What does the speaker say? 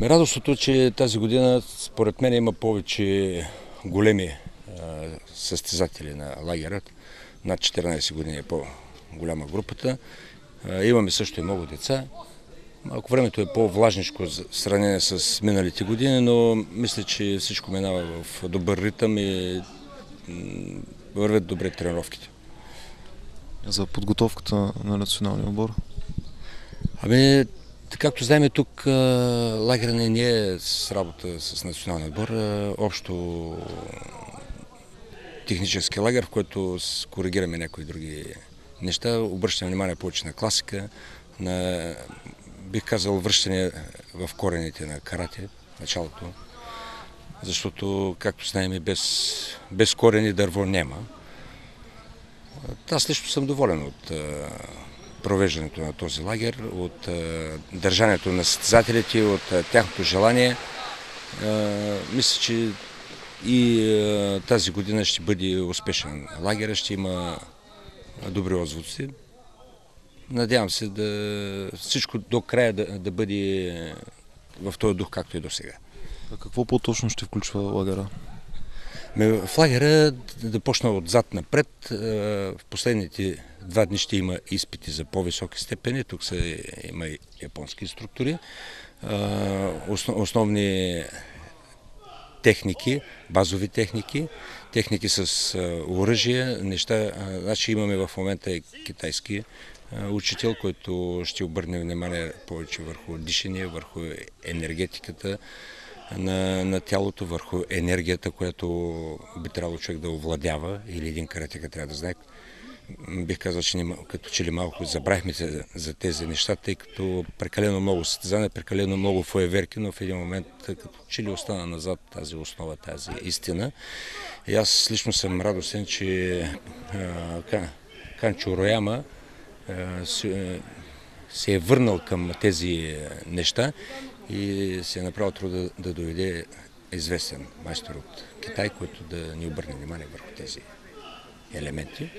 Радостното, че тази година според мен има повече големи състезатели на лагера. Над 14 години е по-голяма групата. Имаме също и много деца. Малко времето е по-влажничко в сравнение с миналите години, но мисля, че всичко минава в добър ритъм и вървят добре тренировките. За подготовката на националния отбор? Както знаем, тук лагерът не е с работа с националния отбор, общо технически лагер, в който коригираме някои други неща. Обръщаме внимание повече на класика, на, бих казал, връщане в корените на карате, началото. Защото, както знаем, без корени дърво няма. Аз лично съм доволен от провеждането на този лагер, от държането на състезателите, от тяхното желание. Мисля, че и тази година ще бъде успешен лагер, ще има добри отзвуци. Надявам се всичко до края да бъде в този дух, както и до сега. А какво по-точно ще включва лагера? В лагера да почна отзад напред. В последните 2 дни ще има изпити за по-високи степени. Тук има и японски структури. Основни техники, базови техники с оръжие, неща. Значи имаме в момента и китайски учител, който ще обърне внимание повече върху дишане, върху енергетиката на тялото, върху енергията, която би трябвало човек да овладява, или един каратека трябва да знае. Бих казал, че като че ли малко забравихме за тези неща, тъй като прекалено много състезания, прекалено много фойерверки, но в един момент като че ли остана назад тази основа, тази истина. И аз лично съм радостен, че Канчо Рояма се е върнал към тези неща и се е направил труда да доведе известен майстор от Китай, който да ни обърне внимание върху тези елементи.